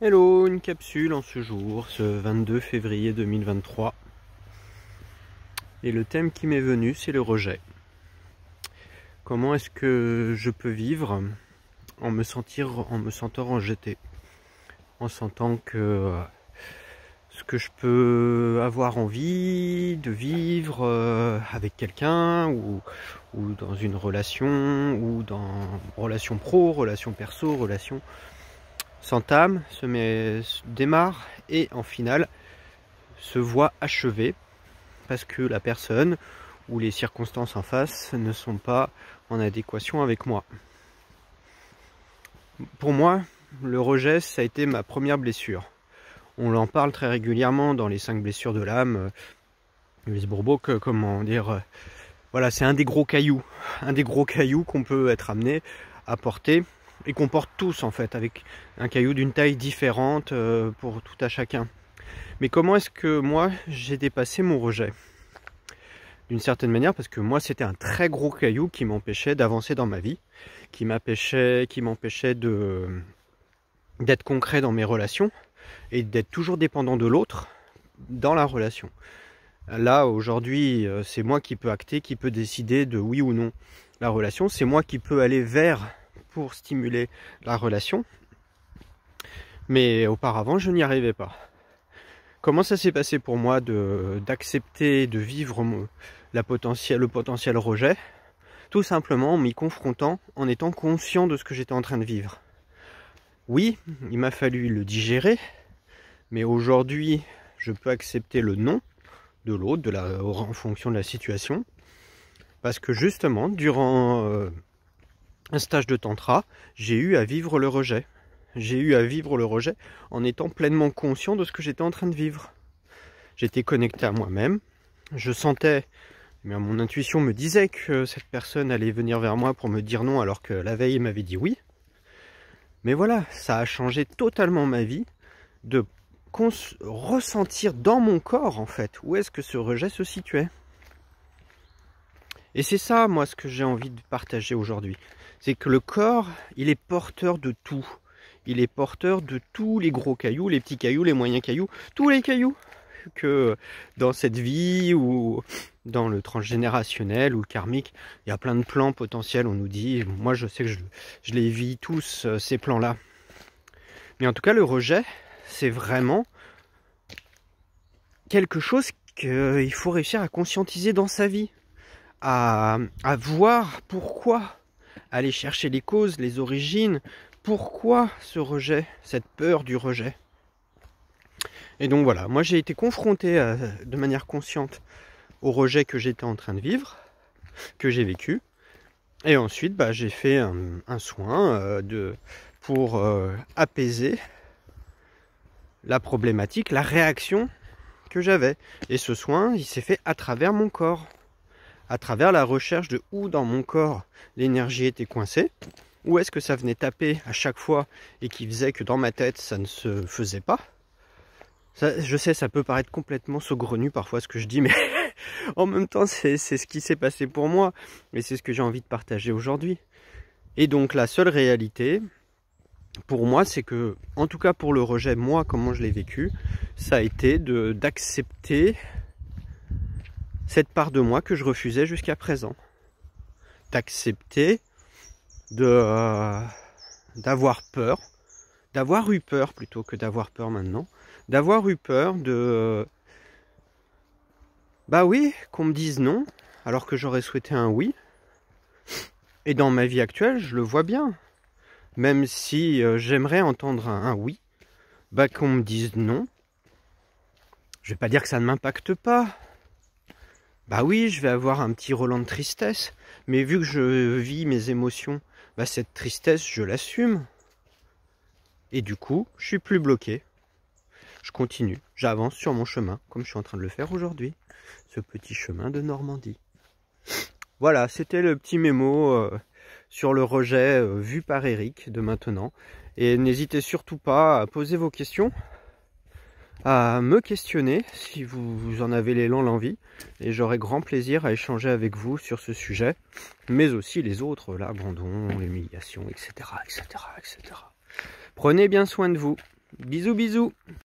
Hello, une capsule en ce jour, ce 22 février 2023. Et le thème qui m'est venu, c'est le rejet. Comment est-ce que je peux vivre en me sentant rejeté, en sentant que ce que je peux avoir envie de vivre avec quelqu'un ou dans une relation ou dans relation pro, relation perso, relation s'entame, démarre et en finale se voit achevé parce que la personne ou les circonstances en face ne sont pas en adéquation avec moi. Pour moi, le rejet, ça a été ma première blessure. On en parle très régulièrement dans les 5 blessures de l'âme. Louise Bourbeau, comment dire, voilà, c'est un des gros cailloux qu'on peut être amené à porter et qu'on porte tous en fait, avec un caillou d'une taille différente pour tout à chacun. Mais comment est-ce que moi j'ai dépassé mon rejet? D'une certaine manière, parce que moi c'était un très gros caillou qui m'empêchait d'avancer dans ma vie, qui m'empêchait d'être concret dans mes relations et d'être toujours dépendant de l'autre dans la relation. Là aujourd'hui c'est moi qui peux acter, qui peut décider de oui ou non la relation, c'est moi qui peux aller vers pour stimuler la relation, mais auparavant je n'y arrivais pas. Comment ça s'est passé pour moi d'accepter de vivre le potentiel rejet? Tout simplement en m'y confrontant, en étant conscient de ce que j'étais en train de vivre. Oui, il m'a fallu le digérer, mais aujourd'hui je peux accepter le non de l'autre, en fonction de la situation, parce que justement durant un stage de tantra, j'ai eu à vivre le rejet. J'ai eu à vivre le rejet en étant pleinement conscient de ce que j'étais en train de vivre. J'étais connecté à moi-même. Je sentais, mais mon intuition me disait que cette personne allait venir vers moi pour me dire non alors que la veille elle m'avait dit oui. Mais voilà, ça a changé totalement ma vie de ressentir dans mon corps en fait où est-ce que ce rejet se situait. Et c'est ça, moi, ce que j'ai envie de partager aujourd'hui. C'est que le corps, il est porteur de tout. Il est porteur de tous les gros cailloux, les petits cailloux, les moyens cailloux, tous les cailloux que dans cette vie ou dans le transgénérationnel ou le karmique, il y a plein de plans potentiels, on nous dit. Moi, je sais que je les vis tous, ces plans-là. Mais en tout cas, le rejet, c'est vraiment quelque chose qu'il faut réussir à conscientiser dans sa vie. À voir pourquoi, aller chercher les causes, les origines, pourquoi ce rejet, cette peur du rejet. Et donc voilà, moi j'ai été confronté de manière consciente au rejet que j'étais en train de vivre, que j'ai vécu, et ensuite j'ai fait un soin pour apaiser la problématique, la réaction que j'avais. Et ce soin, il s'est fait à travers mon corps. À travers la recherche de où dans mon corps l'énergie était coincée, où est-ce que ça venait taper à chaque fois et qui faisait que dans ma tête ça ne se faisait pas. Ça, je sais, ça peut paraître complètement saugrenu parfois ce que je dis, mais en même temps c'est ce qui s'est passé pour moi et c'est ce que j'ai envie de partager aujourd'hui. Et donc la seule réalité pour moi, c'est que, en tout cas pour le rejet, moi comment je l'ai vécu, ça a été d'accepter cette part de moi que je refusais jusqu'à présent. D'accepter d'avoir peur, d'avoir eu peur plutôt que d'avoir peur maintenant, d'avoir eu peur oui, qu'on me dise non, alors que j'aurais souhaité un oui. Et dans ma vie actuelle, je le vois bien. Même si j'aimerais entendre un oui, qu'on me dise non, je vais pas dire que ça ne m'impacte pas. Bah oui, je vais avoir un petit relent de tristesse, mais vu que je vis mes émotions, cette tristesse, je l'assume. Et du coup, je suis plus bloqué. Je continue, j'avance sur mon chemin, comme je suis en train de le faire aujourd'hui. Ce petit chemin de Normandie. Voilà, c'était le petit mémo sur le rejet vu par Eric de maintenant. Et n'hésitez surtout pas à poser vos questions, à me questionner si vous en avez l'élan, l'envie, et j'aurai grand plaisir à échanger avec vous sur ce sujet, mais aussi les autres, l'abandon, l'humiliation, etc., etc., etc. Prenez bien soin de vous. Bisous bisous.